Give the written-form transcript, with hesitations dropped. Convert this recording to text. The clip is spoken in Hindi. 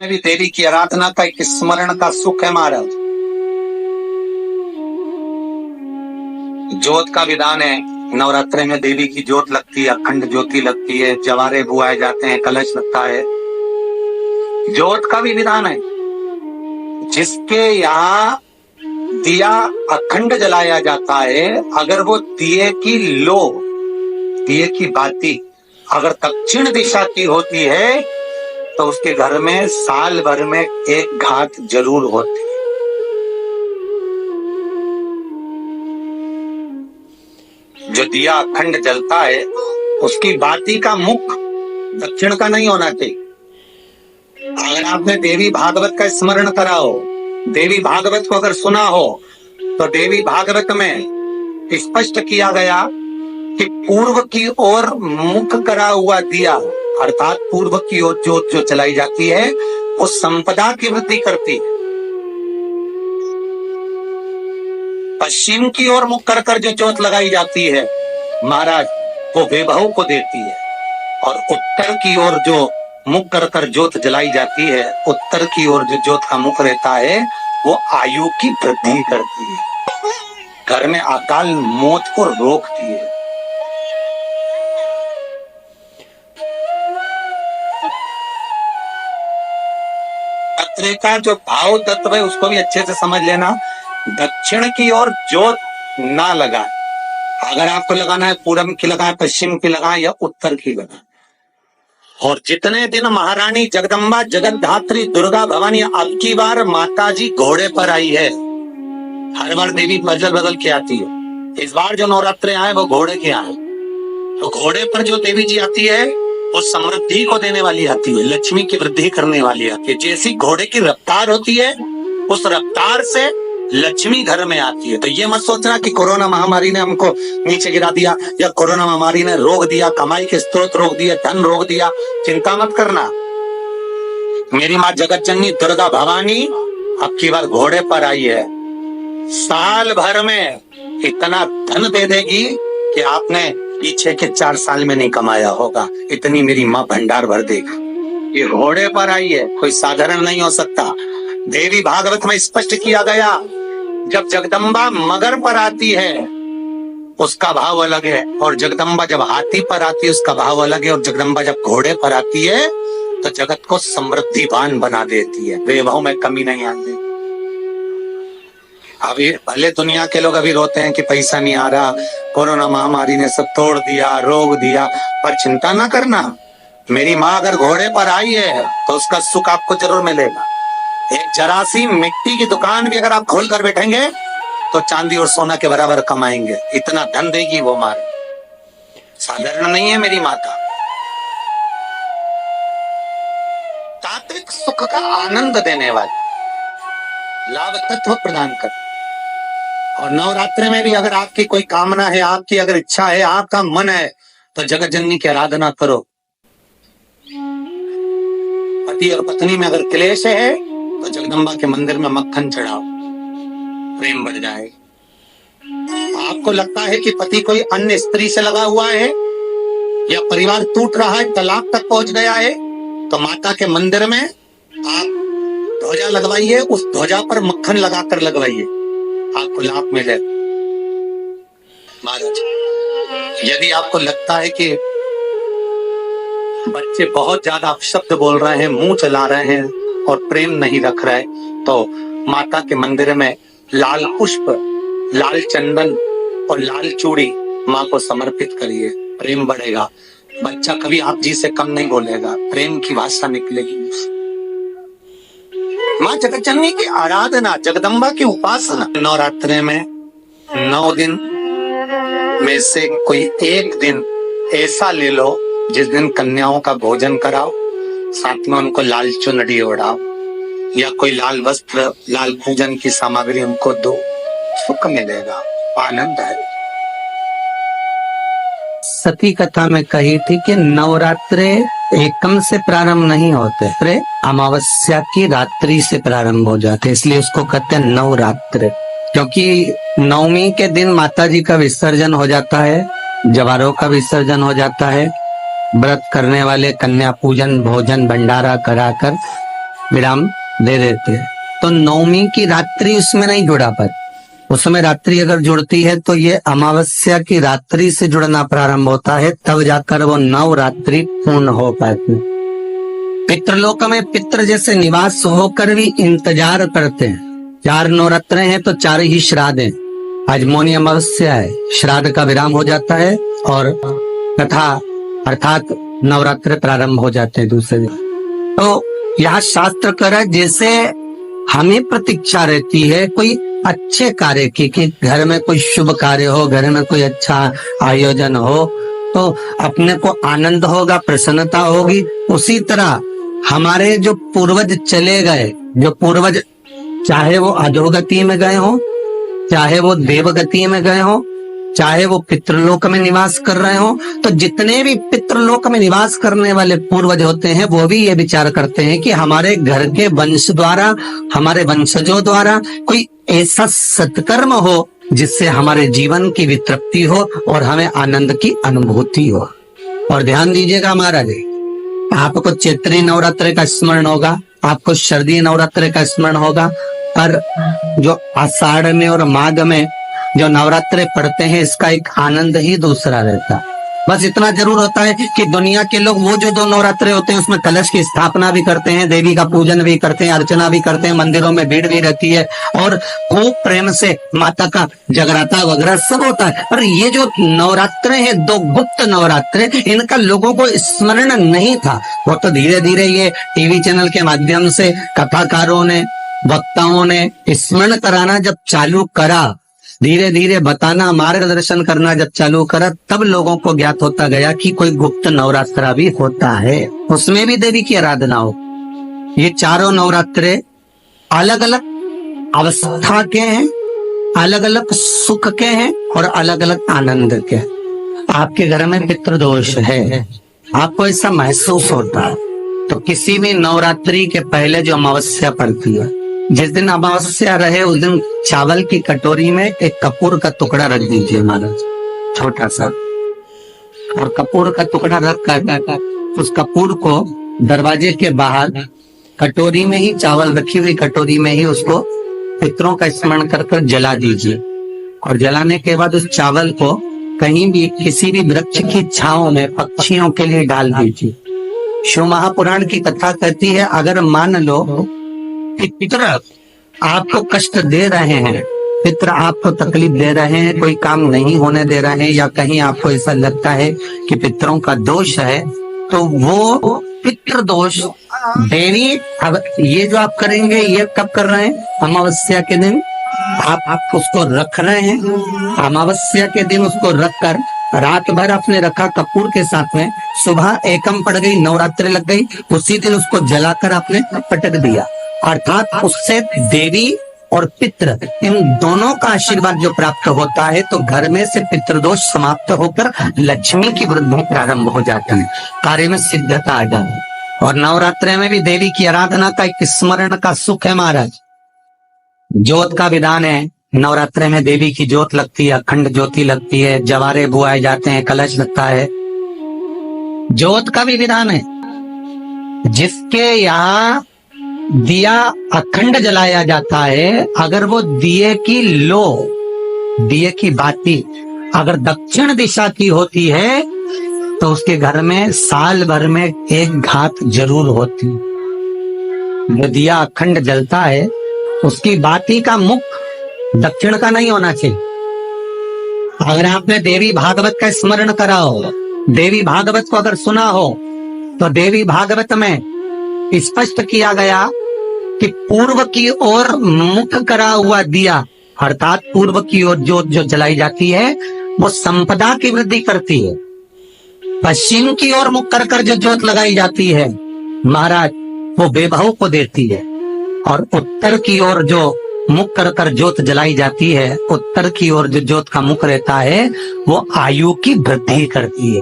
भी देवी की आराधना का एक स्मरण का सुख है महाराज। ज्योत का विधान है, नवरात्रे में देवी की ज्योत लगती है, अखंड ज्योति लगती है, जवारे बुआए जाते हैं, कलश लगता है। ज्योत का भी विधान है, जिसके यहाँ दिया अखंड जलाया जाता है, अगर वो दिए की बाती अगर दक्षिण दिशा की होती है तो उसके घर में साल भर में एक घात जरूर होती है। जो दिया अखंड जलता है उसकी बाती का मुख दक्षिण का नहीं होना चाहिए। अगर आपने देवी भागवत का स्मरण करा हो, देवी भागवत को अगर सुना हो, तो देवी भागवत में स्पष्ट किया गया कि पूर्व की ओर मुख करा हुआ दिया, अर्थात पूर्व की ओर ज्योत जो चलाई जाती है वो संपदा की वृद्धि करती है। पश्चिम की ओर मुख कर कर जो ज्योत लगाई जाती है महाराज, वो वैभव को देती है। और उत्तर की ओर जो मुख कर कर ज्योत जलाई जाती है, उत्तर की ओर जो ज्योत का मुख रहता है वो आयु की वृद्धि करती है, घर में अकाल मौत को रोकती है। पत्र का जो भाव तत्व है उसको भी अच्छे से समझ लेना। दक्षिण की ओर ज्योत ना लगाए, अगर आपको लगाना है पूरब की लगाए, पश्चिम की लगाए या उत्तर की लगाए। और जितने दिन महारानी जगदम्बा जगतधात्री दुर्गा भवानी अब की बार माता जी घोड़े पर आई है, हर बार देवी बदल बदल के आती है, इस बार जो नवरात्रे आए वो घोड़े के आए। तो घोड़े पर जो देवी जी आती है वो समृद्धि को देने वाली आती है, लक्ष्मी की वृद्धि करने वाली आती है। जैसी घोड़े की रफ्तार होती है उस रफ्तार से लक्ष्मी घर में आती है। तो ये मत सोचना कि कोरोना महामारी ने हमको नीचे गिरा दिया या कोरोना महामारी ने रोक दिया, कमाई के स्रोत रोक दिए, धन रोक दिया, चिंता मत करना। मेरी माँ जगत जननी दुर्गा भवानी अब की बार घोड़े पर आई है, साल भर में इतना धन दे देगी कि आपने पीछे के 4 साल में नहीं कमाया होगा, इतनी मेरी माँ भंडार भर देगी। ये घोड़े पर आई है, कोई साधारण नहीं हो सकता। देवी भागवत में स्पष्ट किया गया, जब जगदम्बा मगर पर आती है उसका भाव अलग है, और जगदम्बा जब हाथी पर आती है उसका भाव अलग है, और जगदम्बा जब घोड़े पर आती है तो जगत को समृद्धिवान बना देती है, वैभव में कमी नहीं आती। अभी भले दुनिया के लोग अभी रोते हैं कि पैसा नहीं आ रहा, कोरोना महामारी ने सब तोड़ दिया, रोक दिया, पर चिंता ना करना। मेरी माँ अगर घोड़े पर आई है तो उसका सुख आपको जरूर मिलेगा। एक जरा सी मिट्टी की दुकान भी अगर आप खोल कर बैठेंगे तो चांदी और सोना के बराबर कमाएंगे, इतना धन देगी वो माँ, साधारण नहीं है मेरी माता। तात्विक सुख का आनंद देने वाली, लाभ तत्व प्रदान कर। और नवरात्रि में भी अगर आपकी कोई कामना है, आपकी अगर इच्छा है, आपका मन है, तो जगत जननी की आराधना करो। पति और पत्नी में अगर क्लेश है तो जगदम्बा के मंदिर में मक्खन चढ़ाओ, प्रेम बढ़ जाएगा। आपको लगता है कि पति कोई अन्य स्त्री से लगा हुआ है या परिवार टूट रहा है, तलाक तक पहुंच गया है, तो माता के मंदिर में आप ध्वजा लगवाइए, उस ध्वजा पर मक्खन लगाकर लगवाइए, आपको लाभ मिले। महाराज, यदि आपको लगता है कि बच्चे बहुत ज्यादा अपशब्द बोल रहे हैं, मुंह चला रहे हैं और प्रेम नहीं रख रहे, तो माता के मंदिर में लाल पुष्प, लाल चंदन और लाल चूड़ी माँ को समर्पित करिए, प्रेम बढ़ेगा। बच्चा कभी आप जी से कम नहीं बोलेगा, प्रेम की भाषा निकलेगी। माँ जगत जननी की आराधना, जगदम्बा की उपासना। नवरात्रे में 9 दिन में से कोई एक दिन ऐसा ले लो जिस दिन कन्याओं का भोजन कराओ, साथ में उनको लाल चुनरी ओढ़ाओ या कोई लाल वस्त्र, लाल पूजन की सामग्री उनको दो, सुख मिलेगा, आनंद है। सती कथा में कही थी कि नवरात्रे एकम से प्रारंभ नहीं होते, अमावस्या की रात्रि से प्रारंभ हो जाते, इसलिए उसको कहते हैं नवरात्र। क्योंकि नवमी के दिन माता जी का विसर्जन हो जाता है, जवारों का विसर्जन हो जाता है, व्रत करने वाले कन्या पूजन, भोजन, भंडारा कराकर विराम दे देते हैं। तो नवमी की रात्रि उसमें नहीं जुड़ा, पर उसमें रात्रि अगर जुड़ती है तो ये अमावस्या की रात्रि से जुड़ना प्रारंभ होता है, तब जाकर वो नवरात्रि पूर्ण हो पाती है। पितृलोक में पितृ जैसे निवास होकर भी इंतजार करते हैं। 4 नवरात्र हैं तो 4 ही श्राद्ध हैं। आज मौनी अमावस्या है, श्राद्ध का विराम हो जाता है और कथा अर्थात नवरात्र प्रारंभ हो जाते हैं दूसरे दिन। तो यह शास्त्र कह रहा है जैसे हमें प्रतीक्षा रहती है कोई अच्छे कार्य की, कि घर में कोई शुभ कार्य हो, घर में कोई अच्छा आयोजन हो तो अपने को आनंद होगा, प्रसन्नता होगी। उसी तरह हमारे जो पूर्वज चले गए, जो पूर्वज चाहे वो अधोगति में गए हो, चाहे वो देवगति में गए हो, चाहे वो पितृलोक में निवास कर रहे हो, तो जितने भी पितृलोक में निवास करने वाले पूर्वज होते हैं वो भी ये विचार करते हैं कि हमारे घर के वंश द्वारा, हमारे वंशजों द्वारा कोई ऐसा सत्कर्म हो जिससे हमारे जीवन की वितृप्ति हो और हमें आनंद की अनुभूति हो। और ध्यान दीजिएगा महाराज, आपको चैत्री नवरात्र का स्मरण होगा, आपको शरदीय नवरात्र का स्मरण होगा, पर जो आषाढ़ में और माघ में जो नवरात्रे पढ़ते हैं इसका एक आनंद ही दूसरा रहता है। बस इतना जरूर होता है कि दुनिया के लोग वो जो 2 नवरात्रे होते हैं उसमें कलश की स्थापना भी करते हैं, देवी का पूजन भी करते हैं, अर्चना भी करते हैं, मंदिरों में भीड़ भी रहती है और खूब प्रेम से माता का जगराता वगैरह सब होता है। पर ये जो नवरात्रे हैं, 2 गुप्त नवरात्रे, इनका लोगों को स्मरण नहीं था। वो तो धीरे धीरे ये टीवी चैनल के माध्यम से कथाकारों ने, वक्ताओं ने स्मरण कराना जब चालू करा, धीरे धीरे बताना, मार्गदर्शन करना जब चालू करा, तब लोगों को ज्ञात होता गया कि कोई गुप्त नवरात्रा भी होता है, उसमें भी देवी की आराधना हो। ये 4 नवरात्रे अलग अलग अवस्था के हैं, अलग अलग सुख के हैं और अलग अलग आनंद के। आपके घर में पितृदोष है, आपको ऐसा महसूस होता है, तो किसी भी नवरात्रि के पहले जो अमावस्या पड़ती है, जिस दिन अमावस्या रहे उस दिन चावल की कटोरी में एक कपूर का टुकड़ा रख दीजिए महाराज, छोटा सा, और कपूर का टुकड़ा रख कर उस कपूर को दरवाजे के बाहर कटोरी में ही, चावल रखी हुई कटोरी में ही उसको पितरों का स्मरण कर कर जला दीजिए। और जलाने के बाद उस चावल को कहीं भी किसी भी वृक्ष की छांव में पक्षियों के लिए डाल दीजिए। शिव महापुराण की कथा कहती है, अगर मान लो पितर आपको कष्ट दे रहे हैं, पितर आपको तकलीफ दे रहे हैं, कोई काम नहीं होने दे रहे हैं, या कहीं आपको ऐसा लगता है कि पितरों का दोष है, तो वो पितृ दोष देवी, अब ये जो आप करेंगे ये कब कर रहे हैं? अमावस्या के दिन आप उसको रख रहे हैं। अमावस्या के दिन उसको रखकर रात भर आपने रखा कपूर के साथ में, सुबह एकम पड़ गई, नवरात्रि लग गई, उसी दिन उसको जलाकर आपने पटक दिया। अर्थात उससे देवी और पितृ इन दोनों का आशीर्वाद जो प्राप्त होता है, तो घर में से पितृदोष समाप्त होकर लक्ष्मी की वृद्धि प्रारंभ हो जाती है, कार्य में सिद्धता आ जाती है। और नवरात्रि में भी देवी की आराधना का एक स्मरण का सुख है महाराज। ज्योत का विधान है, नवरात्रि में देवी की ज्योत लगती है, अखंड ज्योति लगती है, जवारे बुआए जाते हैं, कलश लगता है। ज्योत का भी विधान है, जिसके यहाँ दिया अखंड जलाया जाता है, अगर वो दिए की लो, दिए की बाती अगर दक्षिण दिशा की होती है तो उसके घर में साल भर में एक घात जरूर होती। जो दिया अखंड जलता है उसकी बाती का मुख दक्षिण का नहीं होना चाहिए। अगर आपने देवी भागवत का स्मरण करा हो, देवी भागवत को अगर सुना हो, तो देवी भागवत में स्पष्ट किया गया कि पूर्व की ओर मुख करा हुआ दिया, अर्थात पूर्व की ओर ज्योत जो जलाई जाती है वो संपदा की वृद्धि करती है। पश्चिम की ओर मुख कर कर जो ज्योत लगाई जाती है महाराज, वो बेबहू को देती है। और उत्तर की ओर जो मुख कर कर ज्योत जलाई जाती है, उत्तर की ओर जो ज्योत का मुख रहता है वो आयु की वृद्धि करती है।